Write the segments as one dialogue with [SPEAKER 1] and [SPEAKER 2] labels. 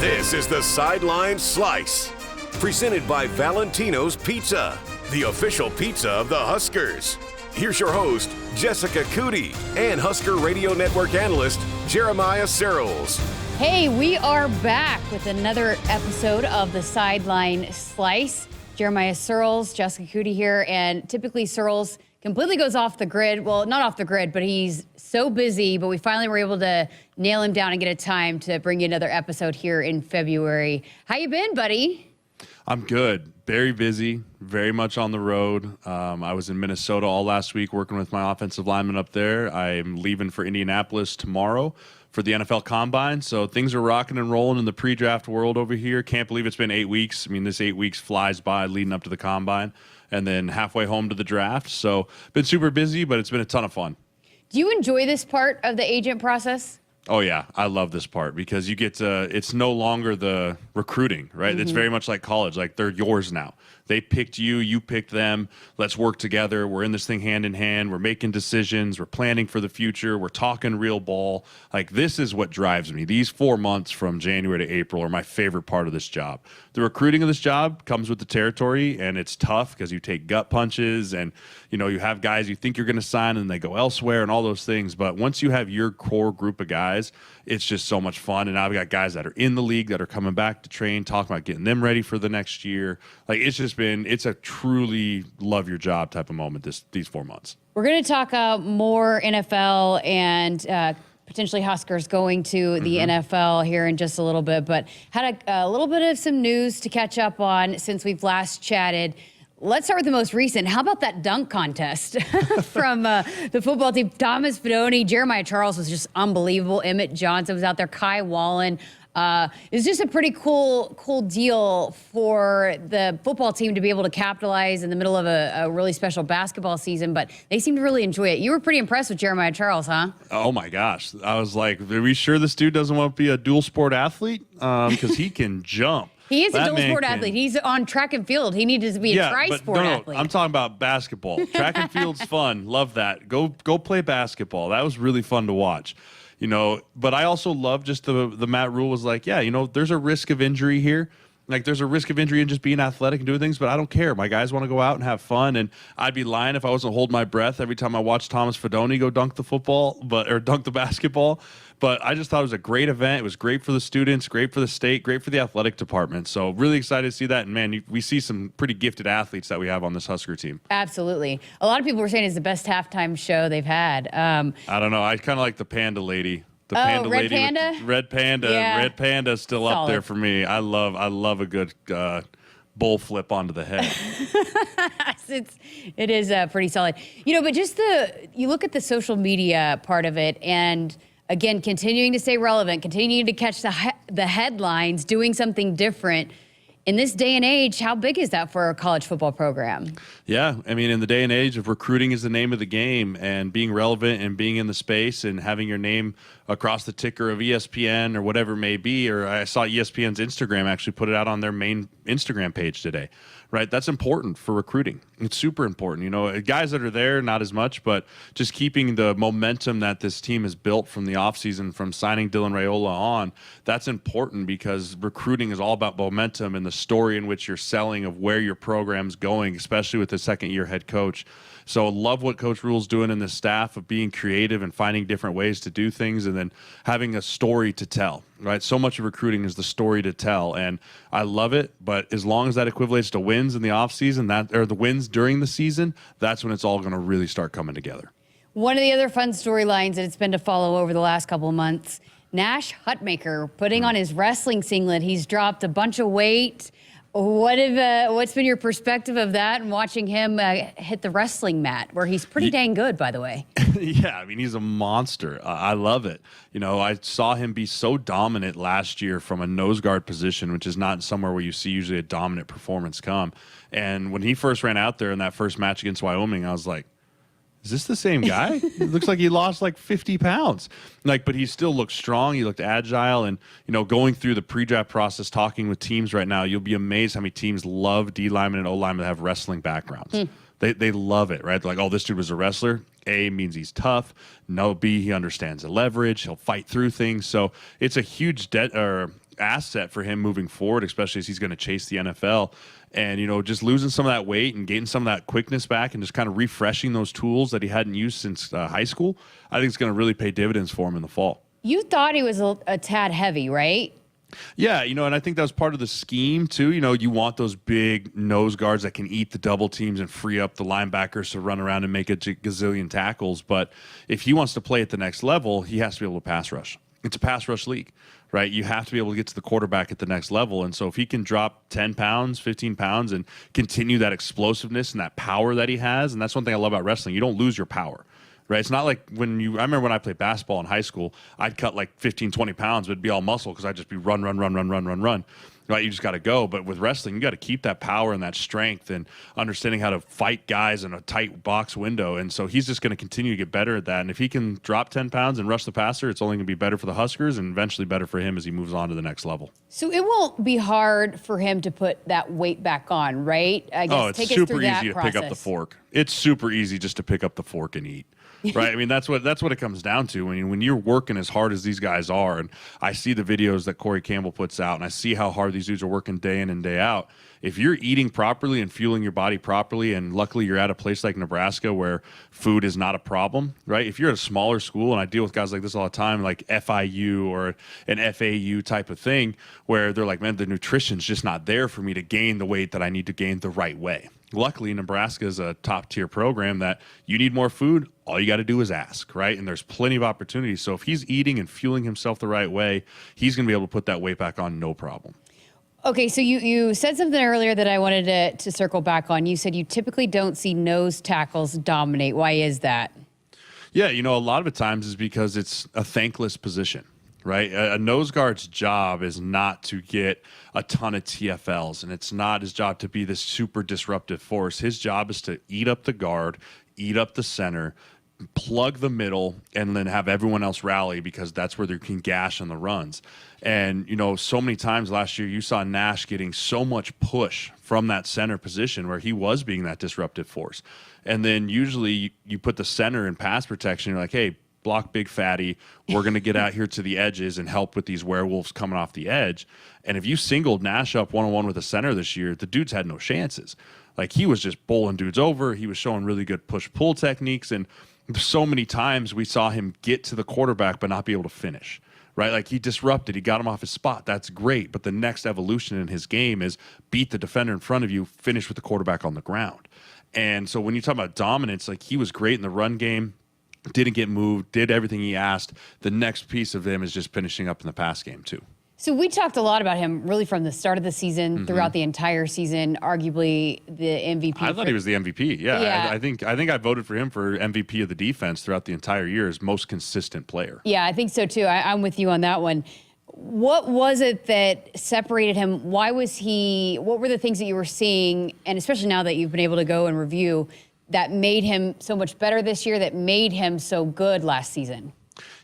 [SPEAKER 1] This is the Sideline Slice, presented by Valentino's Pizza, the official pizza of the Huskers. Here's your host, Jessica Coody, and Husker Radio Network analyst, Jeremiah Sirles.
[SPEAKER 2] Hey, we are back with another episode of the Sideline Slice. Jeremiah Sirles, Jessica Coody here, and typically Sirles completely goes off the grid. Well, not off the grid, but he's so busy, but we finally were able to nail him down and get a time to bring you another episode here in February. How you been, buddy?
[SPEAKER 3] I'm good. Very busy, very much on the road. I was in Minnesota all last week working with my offensive lineman up there. I'm leaving for Indianapolis tomorrow for the NFL Combine. So things are rocking and rolling in the pre-draft world over here. Can't believe it's been 8 weeks. I mean, this 8 weeks flies by leading up to the Combine and then halfway home to the draft. So been super busy, but it's been a ton of fun.
[SPEAKER 2] Do you enjoy this part of the agent process?
[SPEAKER 3] Oh, yeah. I love this part because you get to, it's no longer the recruiting, right? Mm-hmm. It's very much like college. Like, they're yours now. They picked you, you picked them. Let's work together. We're in this thing hand in hand. We're making decisions. We're planning for the future. We're talking real ball. Like, this is what drives me. These 4 months from January to April are my favorite part of this job. The recruiting of this job comes with the territory, and it's tough because you take gut punches and, you know, you have guys you think you're going to sign and they go elsewhere and all those things. But once you have your core group of guys, it's just so much fun. And I've got guys that are in the league that are coming back to train, talking about getting them ready for the next year. Like, it's a truly love your job type of moment these 4 months.
[SPEAKER 2] We're going to talk more NFL and potentially Huskers going to the NFL here in just a little bit, but had a little bit of some news to catch up on since we've last chatted. Let's start with the most recent. How about that dunk contest from the football team? Thomas Fidone, Jeremiah Charles was just unbelievable. Emmett Johnson was out there. Kai Wallen. It's just a pretty cool deal for the football team to be able to capitalize in the middle of a really special basketball season, but they seem to really enjoy it. You were pretty impressed with Jeremiah Charles, huh?
[SPEAKER 3] Oh, my gosh. I was like, are we sure this dude doesn't want to be a dual sport athlete? Because he can jump.
[SPEAKER 2] He is a dual sport athlete. He's on track and field. He needs to be a tri-sport athlete.
[SPEAKER 3] I'm talking about basketball. Track and field's fun. Love that. Go play basketball. That was really fun to watch. You know, but I also love just the Matt Rule was like, yeah, you know, there's a risk of injury here. Like, there's a risk of injury in just being athletic and doing things, but I don't care. My guys want to go out and have fun, and I'd be lying if I wasn't holding my breath every time I watched Thomas Fidone go dunk the basketball. But I just thought it was a great event. It was great for the students, great for the state, great for the athletic department. So really excited to see that. And, man, we see some pretty gifted athletes that we have on this Husker team.
[SPEAKER 2] Absolutely. A lot of people were saying it's the best halftime show they've had.
[SPEAKER 3] I don't know. I kind of like the Panda lady. The Panda
[SPEAKER 2] Red
[SPEAKER 3] lady
[SPEAKER 2] Panda?
[SPEAKER 3] Red Panda.
[SPEAKER 2] Yeah.
[SPEAKER 3] Red Panda's still
[SPEAKER 2] Solid.
[SPEAKER 3] up there for me. I love a good bull flip onto the head.
[SPEAKER 2] It is pretty solid. You know, but just you look at the social media part of it, and again, continuing to stay relevant, continuing to catch the headlines, doing something different. In this day and age, how big is that for a college football program?
[SPEAKER 3] Yeah, I mean, in the day and age of recruiting is the name of the game, and being relevant and being in the space and having your name across the ticker of ESPN or whatever it may be, or I saw ESPN's Instagram actually put it out on their main Instagram page today, right? That's important for recruiting. It's super important. You know, guys that are there, not as much, but just keeping the momentum that this team has built from the offseason, from signing Dylan Raiola on, that's important because recruiting is all about momentum and the story in which you're selling of where your program's going, especially with the second-year head coach. So love what Coach Rule's doing in the staff of being creative and finding different ways to do things and then having a story to tell, right? So much of recruiting is the story to tell, and I love it, but as long as that equates to wins in the offseason, or the wins during the season, that's when it's all going to really start coming together.
[SPEAKER 2] One of the other fun storylines that it's been to follow over the last couple of months, Nash Hutmacher putting on his wrestling singlet. He's dropped a bunch of weight. What's been your perspective of that and watching him hit the wrestling mat, where he's pretty dang good, by the way?
[SPEAKER 3] Yeah, I mean, he's a monster. I love it. You know, I saw him be so dominant last year from a nose guard position, which is not somewhere where you see usually a dominant performance come. And when he first ran out there in that first match against Wyoming, I was like, is this the same guy? It looks like he lost like 50 pounds. But he still looked strong. He looked agile. And, you know, going through the pre-draft process, talking with teams right now, you'll be amazed how many teams love D linemen and O linemen that have wrestling backgrounds. They love it, right? They're like, oh, this dude was a wrestler. A means he's tough. No, B, he understands the leverage. He'll fight through things. So it's a huge asset for him moving forward, especially as he's going to chase the NFL. And, just losing some of that weight and getting some of that quickness back and just kind of refreshing those tools that he hadn't used since high school, I think it's going to really pay dividends for him in the fall.
[SPEAKER 2] You thought he was a tad heavy, right?
[SPEAKER 3] Yeah, and I think that was part of the scheme too. You want those big nose guards that can eat the double teams and free up the linebackers to run around and make a gazillion tackles. But if he wants to play at the next level, he has to be able to pass rush. It's a pass rush league, right? You have to be able to get to the quarterback at the next level. And so if he can drop 10 pounds, 15 pounds and continue that explosiveness and that power that he has, and that's one thing I love about wrestling, you don't lose your power. Right. It's not like I remember when I played basketball in high school, I'd cut like 15, 20 pounds, but it'd be all muscle because I'd just be run. Right. You just got to go. But with wrestling, you got to keep that power and that strength and understanding how to fight guys in a tight box window. And so he's just going to continue to get better at that. And if he can drop 10 pounds and rush the passer, it's only going to be better for the Huskers and eventually better for him as he moves on to the next level.
[SPEAKER 2] So it won't be hard for him to put that weight back on, right? I guess
[SPEAKER 3] it's super easy to pick up the fork. It's super easy just to pick up the fork and eat. Right. I mean, that's what it comes down to. When you're working as hard as these guys are, and I see the videos that Corey Campbell puts out, and I see how hard these dudes are working day in and day out. If you're eating properly and fueling your body properly, and luckily you're at a place like Nebraska where food is not a problem, right? If you're at a smaller school, and I deal with guys like this all the time, like FIU or an FAU type of thing, where they're like, man, the nutrition's just not there for me to gain the weight that I need to gain the right way. Luckily, Nebraska is a top-tier program that you need more food, all you got to do is ask, right? And there's plenty of opportunities. So if he's eating and fueling himself the right way, he's going to be able to put that weight back on no problem.
[SPEAKER 2] Okay, so you said something earlier that I wanted to circle back on. You said you typically don't see nose tackles dominate. Why is that?
[SPEAKER 3] Yeah, a lot of the times is because it's a thankless position. Right? A nose guard's job is not to get a ton of TFLs, and it's not his job to be this super disruptive force. His job is to eat up the guard, eat up the center, plug the middle, and then have everyone else rally because that's where they can gash on the runs. And, so many times last year you saw Nash getting so much push from that center position where he was being that disruptive force. And then usually you put the center in pass protection, you're like, hey, block big fatty, we're going to get out here to the edges and help with these werewolves coming off the edge. And if you singled Nash up one-on-one with a center this year, the dudes had no chances. Like, he was just bowling dudes over. He was showing really good push-pull techniques. And so many times we saw him get to the quarterback but not be able to finish. Right? Like, he disrupted. He got him off his spot. That's great. But the next evolution in his game is beat the defender in front of you, finish with the quarterback on the ground. And so when you talk about dominance, like, he was great in the run game, didn't get moved, did everything he asked. The next piece of him is just finishing up in the pass game too.
[SPEAKER 2] So we talked a lot about him really from the start of the season, throughout the entire season, arguably the MVP.
[SPEAKER 3] I thought he was the MVP. Yeah. I think I voted for him for MVP of the defense throughout the entire year as most consistent player.
[SPEAKER 2] Yeah, I think so too. I'm with you on that one. What was it that separated him? What were the things that you were seeing, and especially now that you've been able to go and review, that made him so much better this year, that made him so good last season?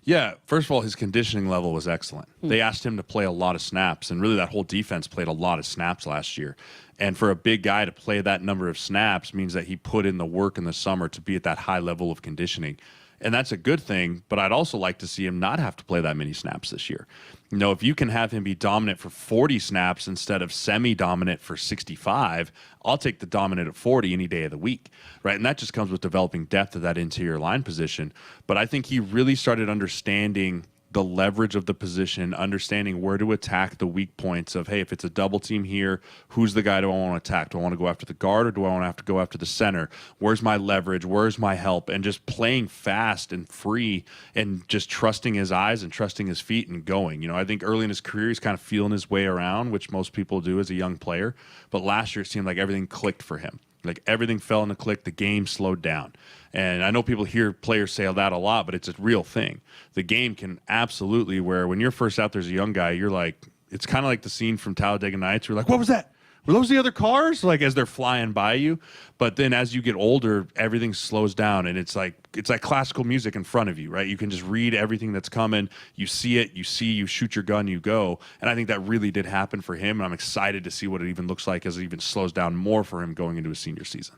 [SPEAKER 3] Yeah, first of all, his conditioning level was excellent. They asked him to play a lot of snaps, and really that whole defense played a lot of snaps last year. And for a big guy to play that number of snaps means that he put in the work in the summer to be at that high level of conditioning. And that's a good thing, but I'd also like to see him not have to play that many snaps this year. If you can have him be dominant for 40 snaps instead of semi-dominant for 65, I'll take the dominant at 40 any day of the week, right? And that just comes with developing depth of that interior line position. But I think he really started understanding the leverage of the position, understanding where to attack the weak points of, hey, if it's a double team here, who's the guy do I want to attack? Do I want to go after the guard or do I want to have to go after the center? Where's my leverage? Where's my help? And just playing fast and free and just trusting his eyes and trusting his feet and going. I think early in his career, he's kind of feeling his way around, which most people do as a young player. But last year, it seemed like everything clicked for him. Like, everything fell into click. The game slowed down. And I know people hear players say that a lot, but it's a real thing. The game can absolutely, where when you're first out there as a young guy, you're like, it's kind of like the scene from Talladega Nights. You're like, what was that? Were those the other cars? Like, as they're flying by you. But then as you get older, everything slows down, and it's like classical music in front of you, right? You can just read everything that's coming. You see it, you shoot your gun, you go. And I think that really did happen for him, and I'm excited to see what it even looks like as it even slows down more for him going into his senior season.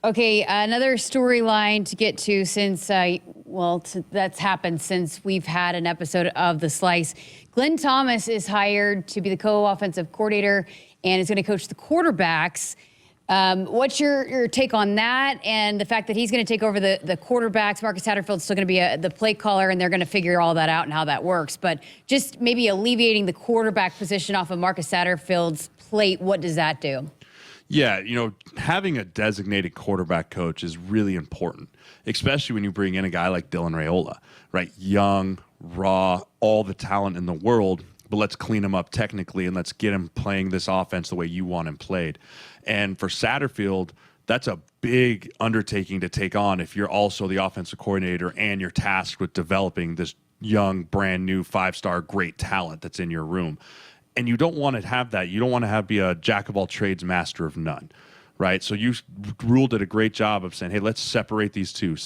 [SPEAKER 2] Okay, another storyline to get to since, that's happened since we've had an episode of The Slice. Glenn Thomas is hired to be the co-offensive coordinator and is going to coach the quarterbacks. What's your take on that and the fact that he's going to take over the quarterbacks? Marcus Satterfield's still going to be the play caller, and they're going to figure all that out and how that works. But just maybe alleviating the quarterback position off of Marcus Satterfield's plate, what does that do?
[SPEAKER 3] Yeah, having a designated quarterback coach is really important, especially when you bring in a guy like Dylan Raiola, right? Young, raw, all the talent in the world, but let's clean him up technically and let's get him playing this offense the way you want him played. And for Satterfield, that's a big undertaking to take on if you're also the offensive coordinator and you're tasked with developing this young, brand new, 5-star great talent that's in your room. And you don't want to have that. You don't want to be a jack of all trades, master of none, right? So you Rule did a great job of saying, hey, let's separate these two.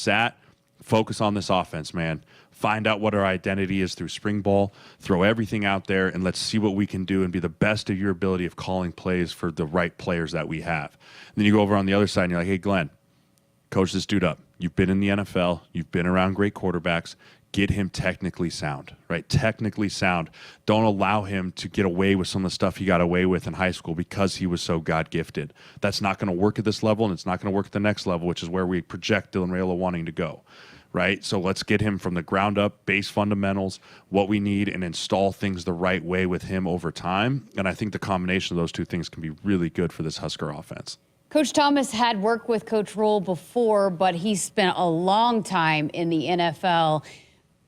[SPEAKER 3] Focus on this offense, man. Find out what our identity is through spring ball. Throw everything out there, and let's see what we can do and be the best of your ability of calling plays for the right players that we have. And then you go over on the other side, and you're like, hey, Glenn, coach this dude up. You've been in the NFL. You've been around great quarterbacks. Get him technically sound, right? Technically sound. Don't allow him to get away with some of the stuff he got away with in high school because he was so God-gifted. That's not going to work at this level, and it's not going to work at the next level, which is where we project Dylan Raiola wanting to go, right? So let's get him from the ground up, base fundamentals, what we need, and install things the right way with him over time. And I think the combination of those two things can be really good for this Husker offense.
[SPEAKER 2] Coach Thomas had worked with Coach Rule before, but he's spent a long time in the NFL.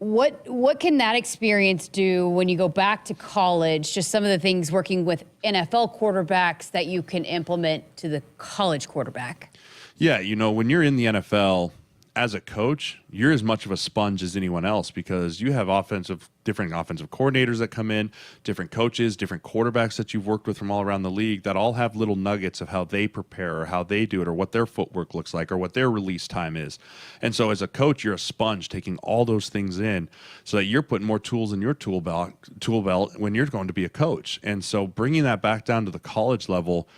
[SPEAKER 2] What can that experience do when you go back to college? Just some of the things working with NFL quarterbacks that you can implement to the college quarterback.
[SPEAKER 3] Yeah, when you're in the NFL as a coach, you're as much of a sponge as anyone else because you have different offensive coordinators that come in, different coaches, different quarterbacks that you've worked with from all around the league that all have little nuggets of how they prepare or how they do it or what their footwork looks like or what their release time is. And so as a coach, you're a sponge taking all those things in so that you're putting more tools in your tool belt when you're going to be a coach. And so bringing that back down to the college level,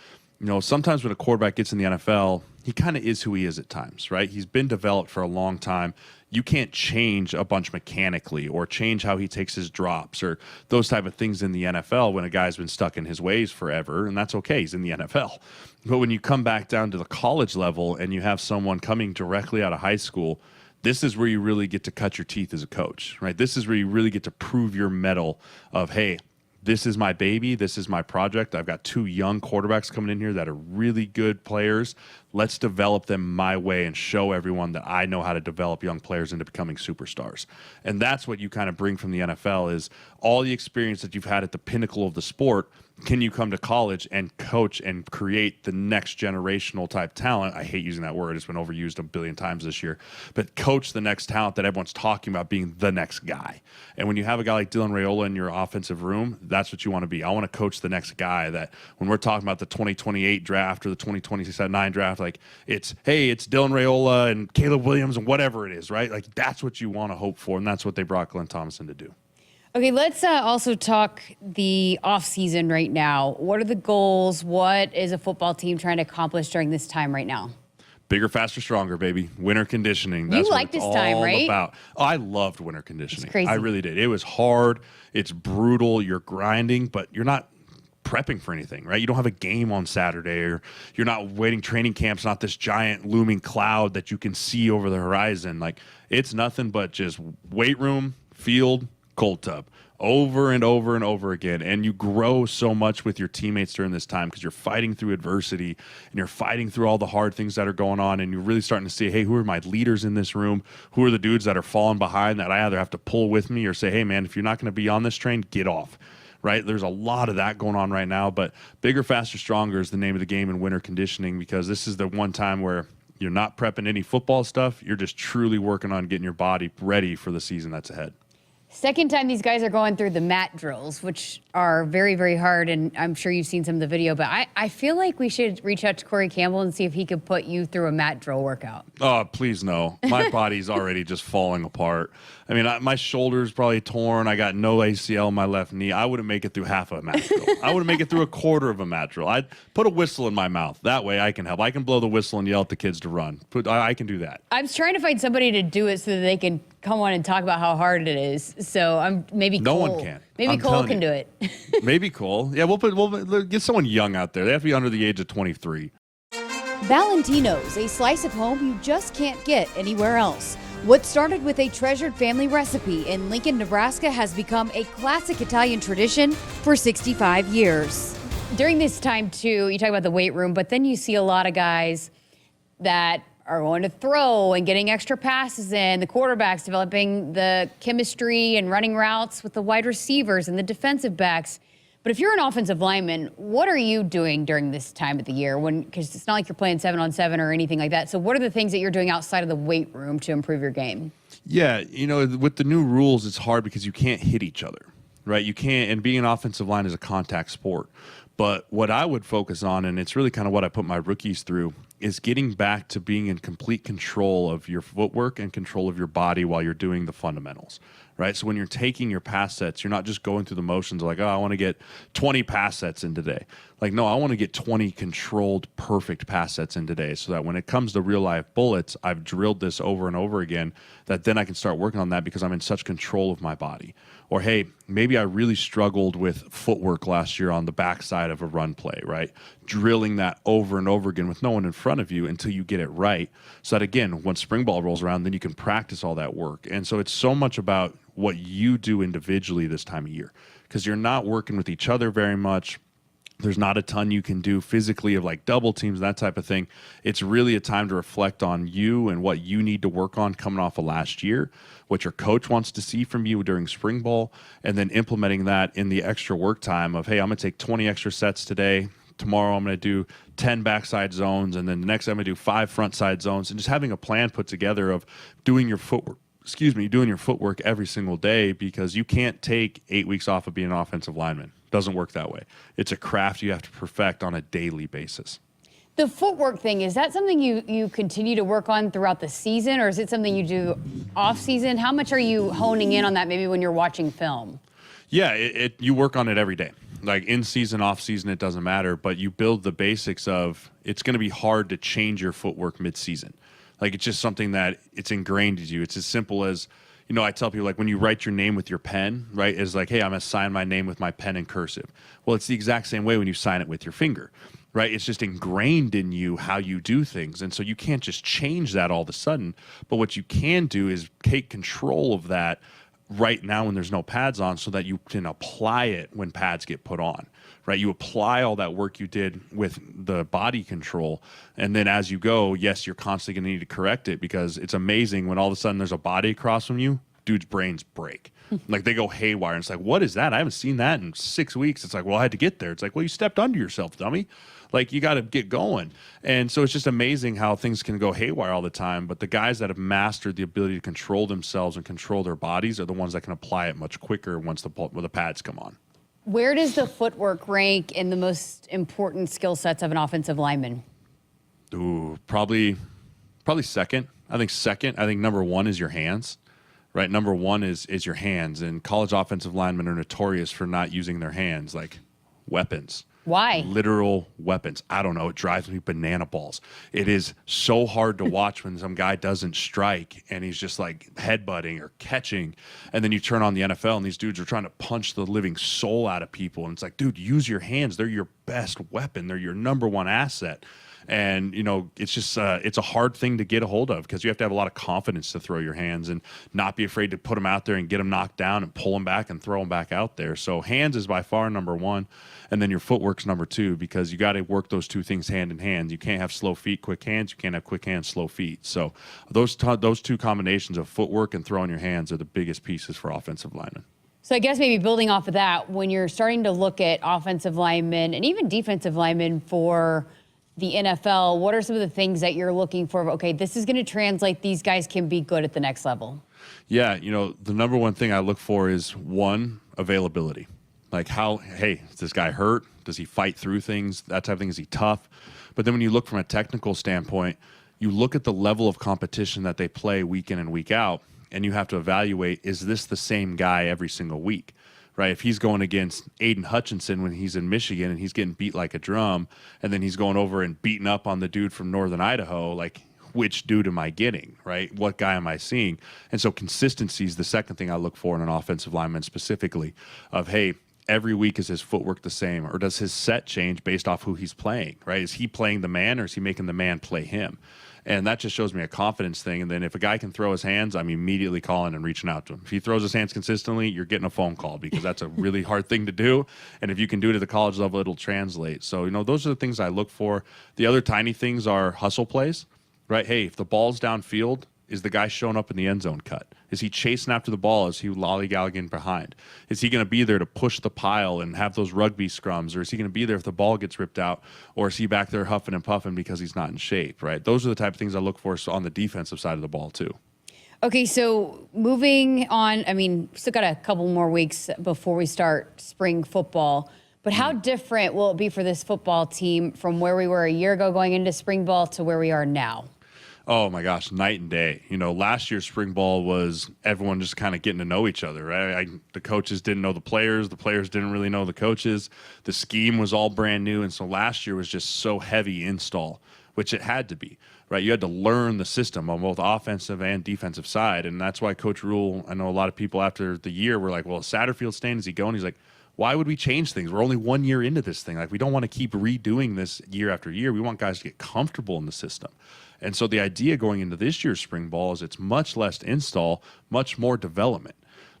[SPEAKER 3] sometimes when a quarterback gets in the NFL, he kind of is who he is at times, right? He's been developed for a long time. You can't change a bunch mechanically or change how he takes his drops or those type of things in the NFL when a guy's been stuck in his ways forever, and that's okay. He's in the NFL. But when you come back down to the college level and you have someone coming directly out of high school, this is where you really get to cut your teeth as a coach, right? This is where you really get to prove your mettle of, hey, this is my baby. This is my project. I've got 2 young quarterbacks coming in here that are really good players. Let's develop them my way and show everyone that I know how to develop young players into becoming superstars. And that's what you kind of bring from the NFL is all the experience that you've had at the pinnacle of the sport. Can you come to college and coach and create the next generational type talent? I hate using that word. It's been overused a billion times this year. But coach the next talent that everyone's talking about being the next guy. And when you have a guy like Dylan Raiola in your offensive room, that's what you want to be. I want to coach the next guy that when we're talking about the 2028 draft or the 2029 draft, like it's Dylan Raiola and Caleb Williams and whatever it is, right? Like that's what you want to hope for. And that's what they brought Glenn Thomas in to do.
[SPEAKER 2] Okay, let's also talk the offseason right now. What are the goals? What is a football team trying to accomplish during this time right now?
[SPEAKER 3] Bigger, faster, stronger, baby. Winter conditioning. That's
[SPEAKER 2] you like this time, right?
[SPEAKER 3] About. Oh, I loved winter conditioning.
[SPEAKER 2] It's crazy.
[SPEAKER 3] I really did. It was hard. It's brutal. You're grinding, but you're not prepping for anything, right? You don't have a game on Saturday, or you're not waiting. Training camp's not this giant looming cloud that you can see over the horizon. Like it's nothing but just weight room, field, cold tub over and over and over again. And you grow so much with your teammates during this time because you're fighting through adversity and you're fighting through all the hard things that are going on. And you're really starting to see, hey, who are my leaders in this room? Who are the dudes that are falling behind that I either have to pull with me or say, hey, man, if you're not going to be on this train, get off. Right? There's a lot of that going on right now. But bigger, faster, stronger is the name of the game in winter conditioning because this is the one time where you're not prepping any football stuff. You're just truly working on getting your body ready for the season that's ahead.
[SPEAKER 2] Second time these guys are going through the mat drills, which are very, very hard, and I'm sure you've seen some of the video, but I feel like we should reach out to Corey Campbell and see if he could put you through a mat drill workout.
[SPEAKER 3] Oh, please no. My body's already just falling apart. I mean, my shoulder's probably torn. I got no ACL in my left knee. I wouldn't make it through half of a mat drill. I wouldn't make it through a quarter of a mat drill. I'd put a whistle in my mouth. That way I can help. I can blow the whistle and yell at the kids to run. I can do that.
[SPEAKER 2] I was trying to find somebody to do it so that they can come on and talk about how hard it is. So maybe
[SPEAKER 3] no
[SPEAKER 2] Cole.
[SPEAKER 3] one can.
[SPEAKER 2] Maybe Cole can do it.
[SPEAKER 3] Maybe Cole. Yeah, we'll get someone young out there. They have to be under the age of 23.
[SPEAKER 2] Valentino's, a slice of home you just can't get anywhere else. What started with a treasured family recipe in Lincoln, Nebraska has become a classic Italian tradition for 65 years. During this time, too, you talk about the weight room, but then you see a lot of guys that are going to throw and getting extra passes in, the quarterbacks developing the chemistry and running routes with the wide receivers and the defensive backs. But if you're an offensive lineman, what are you doing during this time of the year? Because it's not like you're playing 7-on-7 or anything like that. So what are the things that you're doing outside of the weight room to improve your game?
[SPEAKER 3] Yeah, with the new rules, it's hard because you can't hit each other, right? You can't, and being an offensive line is a contact sport. But what I would focus on, and it's really kind of what I put my rookies through, is getting back to being in complete control of your footwork and control of your body while you're doing the fundamentals, right? So when you're taking your pass sets, you're not just going through the motions like, oh, I want to get 20 pass sets in today. Like, no, I want to get 20 controlled, perfect pass sets in today so that when it comes to real life bullets, I've drilled this over and over again, that then I can start working on that because I'm in such control of my body. Or, hey, maybe I really struggled with footwork last year on the backside of a run play, right? Drilling that over and over again with no one in front of you until you get it right. So that, again, when spring ball rolls around, then you can practice all that work. And so it's so much about what you do individually this time of year because you're not working with each other very much. There's not a ton you can do physically of like double teams, that type of thing. It's really a time to reflect on you and what you need to work on coming off of last year, what your coach wants to see from you during spring ball, and then implementing that in the extra work time of, hey, I'm going to take 20 extra sets today. Tomorrow I'm going to do 10 backside zones, and then the next I'm going to do 5 front side zones, and just having a plan put together of doing your footwork. Doing your footwork every single day because you can't take 8 weeks off of being an offensive lineman. Doesn't work that way. It's a craft you have to perfect on a daily basis.
[SPEAKER 2] The footwork thing, is that something you continue to work on throughout the season, or is it something you do off season? How much are you honing in on that maybe when you're watching film?
[SPEAKER 3] Yeah, you work on it every day. Like in season, off season, it doesn't matter, but you build the basics of it's going to be hard to change your footwork mid-season. Like it's just something that it's ingrained in you. It's as simple as, I tell people like when you write your name with your pen, right, is like, hey, I'm going to sign my name with my pen in cursive. Well, it's the exact same way when you sign it with your finger, right? It's just ingrained in you how you do things. And so you can't just change that all of a sudden. But what you can do is take control of that right now when there's no pads on so that you can apply it when pads get put on, right? You apply all that work you did with the body control. And then as you go, yes, you're constantly going to need to correct it because it's amazing when all of a sudden there's a body across from you, dude's brains break. Like they go haywire. And it's like, what is that? I haven't seen that in 6 weeks. It's like, well, I had to get there. It's like, well, you stepped under yourself, dummy. Like you got to get going. And so it's just amazing how things can go haywire all the time. But the guys that have mastered the ability to control themselves and control their bodies are the ones that can apply it much quicker once the pads come on.
[SPEAKER 2] Where does the footwork rank in the most important skill sets of an offensive lineman?
[SPEAKER 3] Ooh, probably second. I think number one is your hands, right? Number one is your hands. And college offensive linemen are notorious for not using their hands like weapons.
[SPEAKER 2] Why?
[SPEAKER 3] Literal weapons. I don't know. It drives me banana balls. It is so hard to watch when some guy doesn't strike and he's just like headbutting or catching. And then you turn on the NFL and these dudes are trying to punch the living soul out of people. And it's like, dude, use your hands. They're your best weapon. They're your number one asset. And, it's just, it's a hard thing to get a hold of because you have to have a lot of confidence to throw your hands and not be afraid to put them out there and get them knocked down and pull them back and throw them back out there. So hands is by far number one. And then your footwork's number two because you got to work those two things hand in hand. You can't have slow feet, quick hands. You can't have quick hands, slow feet. So those two combinations of footwork and throwing your hands are the biggest pieces for offensive linemen.
[SPEAKER 2] So I guess maybe building off of that, when you're starting to look at offensive linemen and even defensive linemen for the NFL, what are some of the things that you're looking for? Okay, this is going to translate. These guys can be good at the next level. Yeah,
[SPEAKER 3] the number one thing I look for is one, availability. Like is this guy hurt? Does he fight through things? That type of thing. Is he tough? But then when you look from a technical standpoint, you look at the level of competition that they play week in and week out. and you have to evaluate, is this the same guy every single week? Right? If he's going against Aiden Hutchinson when he's in Michigan and he's getting beat like a drum, and then he's going over and beating up on the dude from Northern Idaho, like, which dude am I getting, right? What guy am I seeing? And so consistency is the second thing I look for in an offensive lineman specifically of, hey, every week is his footwork the same, or does his set change based off who he's playing, right? Is he playing the man, or is he making the man play him? And that just shows me a confidence thing. And then if a guy can throw his hands, I'm immediately calling and reaching out to him. If he throws his hands consistently, you're getting a phone call, because that's a really hard thing to do. And if you can do it at the college level, it'll translate. So, those are the things I look for. The other tiny things are hustle plays, right? Hey, if the ball's downfield, is the guy showing up in the end zone cut? Is he chasing after the ball? Is he lollygagging behind? Is he going to be there to push the pile and have those rugby scrums? Or is he going to be there if the ball gets ripped out? Or is he back there huffing and puffing because he's not in shape, right? Those are the type of things I look for on the defensive side of the ball too.
[SPEAKER 2] Okay, so moving on, still got a couple more weeks before we start spring football. But how different will it be for this football team from where we were a year ago going into spring ball to where we are now?
[SPEAKER 3] Oh my gosh, night and day. Last year's spring ball was everyone just kind of getting to know each other, right? The coaches didn't know the players didn't really know the coaches. The scheme was all brand new, and so last year was just so heavy install, which it had to be, right? You had to learn the system on both offensive and defensive side, and that's why Coach Rule, I know a lot of people after the year were like, well, Satterfield staying, is he going? He's like, why would we change things? We're only 1 year into this thing. Like, we don't want to keep redoing this year after year. We want guys to get comfortable in the system. And so the idea going into this year's spring ball is it's much less install, much more development.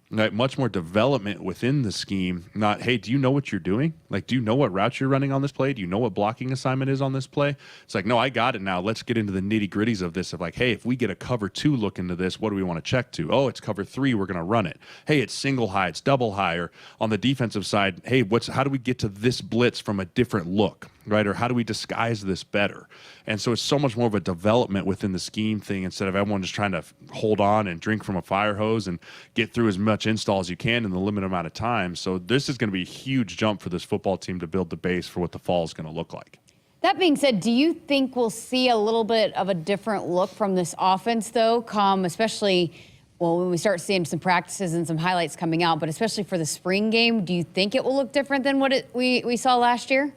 [SPEAKER 3] Right? Much more development within the scheme. Not, hey, do you know what you're doing? Like, do you know what route you're running on this play? Do you know what blocking assignment is on this play? It's like, no, I got it now. Let's get into the nitty gritties of this. Of like, hey, if we get a cover 2 look into this, what do we want to check to? Oh, it's cover 3. We're going to run it. Hey, it's single high. It's double high. Or on the defensive side, hey, how do we get to this blitz from a different look? Right? Or how do we disguise this better? And so it's so much more of a development within the scheme thing, instead of everyone just trying to hold on and drink from a fire hose and get through as much install as you can in the limited amount of time. So this is going to be a huge jump for this football team to build the base for what the fall is going to look like.
[SPEAKER 2] That being said, do you think we'll see a little bit of a different look from this offense, though, especially when we start seeing some practices and some highlights coming out, but especially for the spring game? Do you think it will look different than what we saw last year?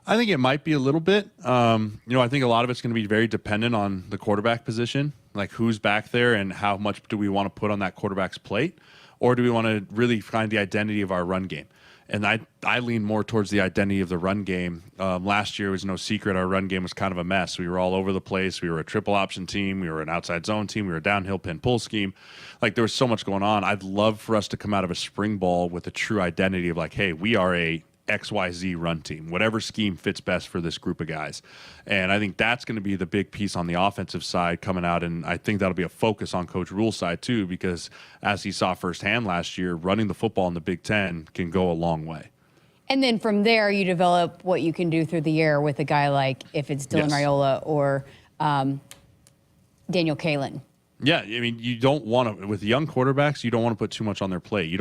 [SPEAKER 3] I think it might be a little bit. I think a lot of it's going to be very dependent on the quarterback position, like who's back there and how much do we want to put on that quarterback's plate, or do we want to really find the identity of our run game? And I lean more towards the identity of the run game. Last year, it was no secret, our run game was kind of a mess. We were all over the place. We were a triple option team. We were an outside zone team. We were a downhill pin pull scheme. Like, there was so much going on. I'd love for us to come out of a spring ball with a true identity of like, hey, we are a XYZ run team, whatever scheme fits best for this group of guys. And I think that's going to be the big piece on the offensive side coming out. And I think that'll be a focus on Coach Rule's side too, because as he saw firsthand last year, running the football in the Big Ten can go a long way.
[SPEAKER 2] And then from there, you develop what you can do through the year with a guy like, if it's Dylan Raiola or Daniel Kalen.
[SPEAKER 3] Yeah, you don't want to, with young quarterbacks, you don't want to put too much on their plate.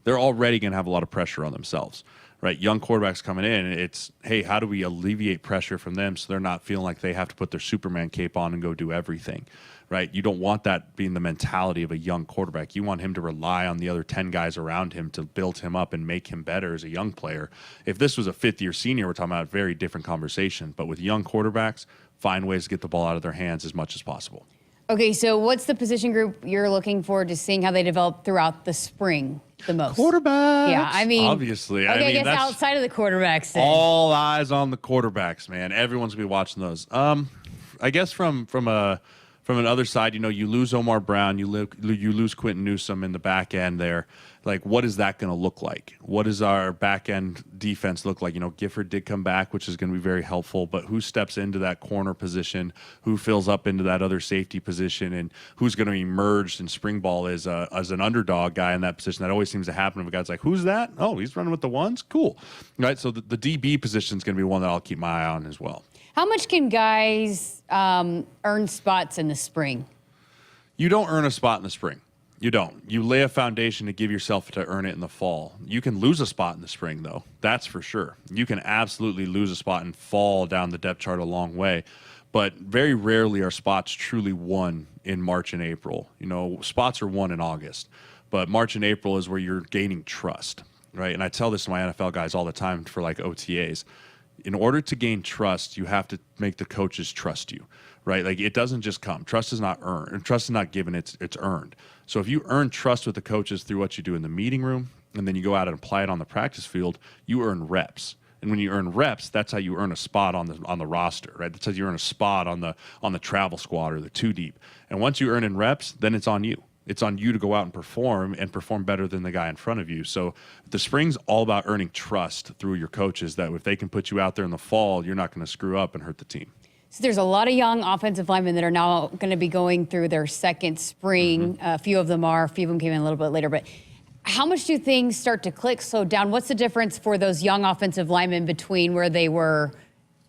[SPEAKER 3] They're already going to have a lot of pressure on themselves. Right, young quarterbacks coming in, it's, hey, how do we alleviate pressure from them so they're not feeling like they have to put their Superman cape on and go do everything, right? You don't want that being the mentality of a young quarterback. You want him to rely on the other 10 guys around him to build him up and make him better as a young player. If this was a fifth-year senior, we're talking about a very different conversation. But with young quarterbacks, find ways to get the ball out of their hands as much as possible.
[SPEAKER 2] Okay, so what's the position group you're looking forward to seeing how they develop throughout the spring the most?
[SPEAKER 3] Quarterbacks.
[SPEAKER 2] Yeah,
[SPEAKER 3] obviously.
[SPEAKER 2] Okay, I guess outside of the quarterbacks then.
[SPEAKER 3] All eyes on the quarterbacks, man. Everyone's going to be watching those. I guess from an other side, you lose Omar Brown, you lose Quentin Newsome in the back end there. Like, what is that going to look like? What does our back end defense look like? Gifford did come back, which is going to be very helpful, but who steps into that corner position? Who fills up into that other safety position? And who's going to emerge in spring ball as an underdog guy in that position? That always seems to happen if a guy's like, who's that? Oh, he's running with the ones? Cool. Right? So the DB position is going to be one that I'll keep my eye on as well.
[SPEAKER 2] How much can guys earn spots in the spring?
[SPEAKER 3] You don't earn a spot in the spring. You don't. You lay a foundation to give yourself to earn it in the fall. You can lose a spot in the spring, though. That's for sure. You can absolutely lose a spot and fall down the depth chart a long way. but very rarely are spots truly won in March and April. Spots are won in August, but March and April is where you're gaining trust, right? And I tell this to my NFL guys all the time for like OTAs. In order to gain trust, you have to make the coaches trust you, right? Like, it doesn't just come. Trust is not earned. Trust is not given. It's earned. So if you earn trust with the coaches through what you do in the meeting room, and then you go out and apply it on the practice field, you earn reps. And when you earn reps, that's how you earn a spot on the roster, right? That's how you earn a spot on the travel squad or the 2 deep. And once you earn in reps, then it's on you. It's on you to go out and perform better than the guy in front of you. So the spring's all about earning trust through your coaches, that if they can put you out there in the fall, you're not going to screw up and hurt the team.
[SPEAKER 2] So there's a lot of young offensive linemen that are now going to be going through their second spring. A few of them came in a little bit later, but how much do things start to click, slow down? What's the difference for those young offensive linemen between where they were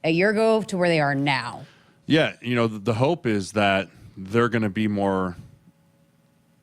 [SPEAKER 2] a year ago to where they are now?
[SPEAKER 3] Yeah, the hope is that they're going to be more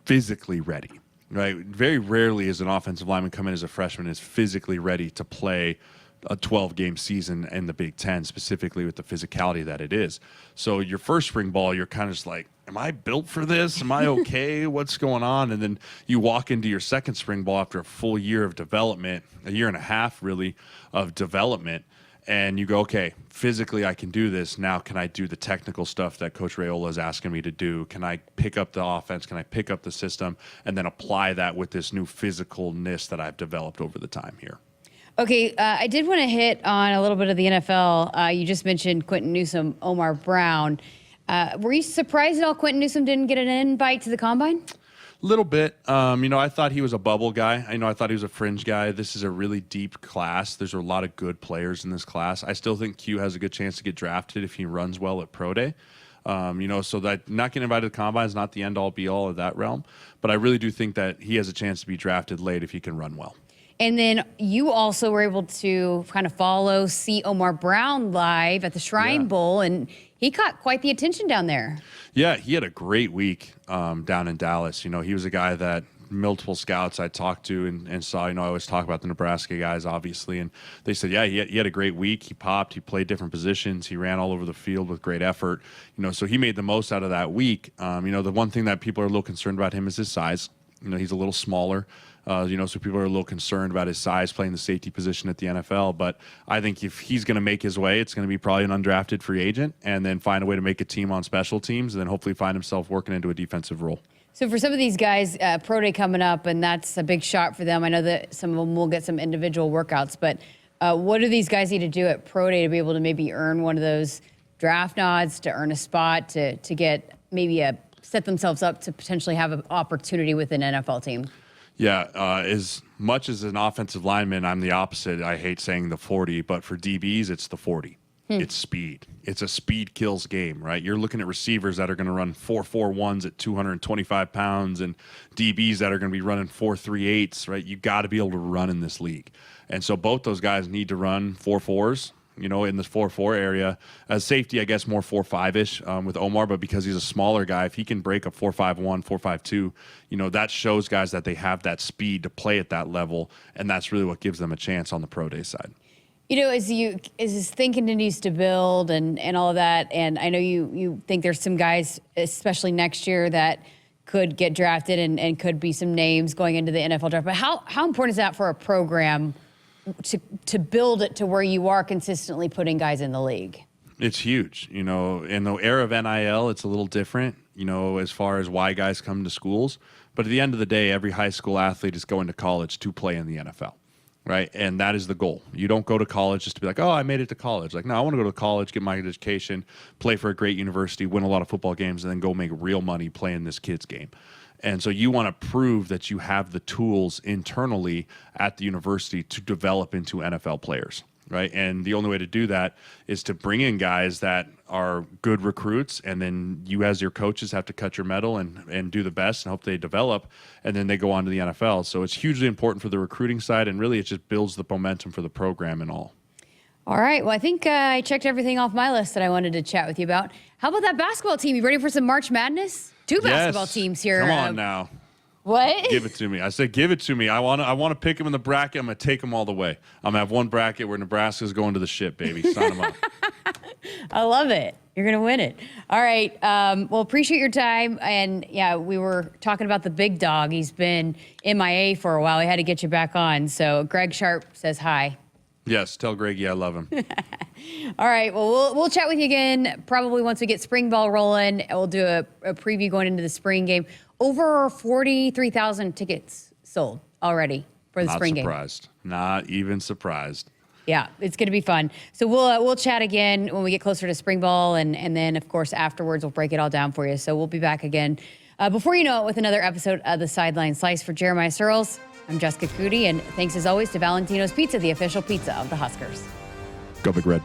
[SPEAKER 3] physically ready, right? Very rarely is an offensive lineman come in as a freshman is physically ready to play a 12-game season in the Big Ten, specifically with the physicality that it is. So your first spring ball, you're kind of just like, am I built for this? Am I okay? What's going on? And then you walk into your second spring ball after a full year of development, a year and a half really of development, and you go, okay, physically I can do this. Now can I do the technical stuff that Coach Raiola is asking me to do? Can I pick up the offense? Can I pick up the system and then apply that with this new physicalness that I've developed over the time here?
[SPEAKER 2] Okay, I did want to hit on a little bit of the NFL. You just mentioned Quentin Newsome, Omar Brown. Were you surprised at all Quentin Newsome didn't get an invite to the Combine?
[SPEAKER 3] Little bit. I thought he was a bubble guy. I thought he was a fringe guy. This is a really deep class. There's a lot of good players in this class. I still think Q has a good chance to get drafted if he runs well at Pro Day. So that not getting invited to the Combine is not the end-all, be-all of that realm. But I really do think that he has a chance to be drafted late if he can run well.
[SPEAKER 2] And then you also were able to kind of see Omar Brown live at the Shrine Bowl, and he caught quite the attention down there.
[SPEAKER 3] Yeah, he had a great week down in Dallas. He was a guy that multiple scouts I talked to and saw. I always talk about the Nebraska guys, obviously, and they said, yeah, he had a great week. He popped. He played different positions. He ran all over the field with great effort. So he made the most out of that week. The one thing that people are a little concerned about him is his size. He's a little smaller. So people are a little concerned about his size playing the safety position at the NFL. But I think if he's going to make his way, it's going to be probably an undrafted free agent and then find a way to make a team on special teams and then hopefully find himself working into a defensive role.
[SPEAKER 2] So for some of these guys, Pro Day coming up, and that's a big shot for them. I know that some of them will get some individual workouts, but what do these guys need to do at Pro Day to be able to maybe earn one of those draft nods, to earn a spot, to get maybe set themselves up to potentially have an opportunity with an NFL team?
[SPEAKER 3] Yeah, as much as an offensive lineman, I'm the opposite. I hate saying the 40, but for DBs, it's the 40. It's speed. It's a speed kills game, right? You're looking at receivers that are going to run 4.41s at 225 pounds and DBs that are going to be running 4.38s, right? You got to be able to run in this league. And so both those guys need to run 4.4s. In this 4.4 area. As safety, I guess more 4.5-ish with Omar, but because he's a smaller guy, if he can break a 4.51, 4.52, that shows guys that they have that speed to play at that level, and that's really what gives them a chance on the Pro Day side.
[SPEAKER 2] As his thing continues to build and all of that, and I know you think there's some guys, especially next year, that could get drafted and could be some names going into the NFL draft, but how important is that for a program to build it to where you are consistently putting guys in the league?
[SPEAKER 3] It's huge. In the era of NIL, it's a little different, as far as why guys come to schools. But at the end of the day, every high school athlete is going to college to play in the NFL, right? And that is the goal. You don't go to college just to be like, oh, I made it to college. Like, no, I want to go to college, get my education, play for a great university, win a lot of football games, and then go make real money playing this kid's game. And so you want to prove that you have the tools internally at the university to develop into NFL players, right? And the only way to do that is to bring in guys that are good recruits, and then you as your coaches have to cut your metal and do the best and hope they develop, and then they go on to the NFL. So it's hugely important for the recruiting side, and really it just builds the momentum for the program and all.
[SPEAKER 2] All right. Well, I think I checked everything off my list that I wanted to chat with you about. How about that basketball team? You ready for some March Madness? Two basketball teams here.
[SPEAKER 3] Come on now.
[SPEAKER 2] What?
[SPEAKER 3] Give it to me. I said give it to me. I want to pick them in the bracket. I'm going to take them all the way. I'm going to have one bracket where Nebraska's going to the ship, baby. Sign them up.
[SPEAKER 2] I love it. You're going to win it. All right. Well, appreciate your time. And yeah, we were talking about the big dog. He's been MIA for a while. We had to get you back on. So Greg Sharp says hi.
[SPEAKER 3] Yes, tell Greggy I love him.
[SPEAKER 2] All right. Well, we'll chat with you again probably once we get spring ball rolling. We'll do a preview going into the spring game. Over 43,000 tickets sold already for the spring game.
[SPEAKER 3] Not even surprised.
[SPEAKER 2] Yeah, it's going to be fun. So we'll chat again when we get closer to spring ball, and then, of course, afterwards, we'll break it all down for you. So we'll be back again before you know it with another episode of the Sideline Slice. For Jeremiah Sirles, I'm Jessica Coody, and thanks as always to Valentino's Pizza, the official pizza of the Huskers.
[SPEAKER 3] Go Big Red.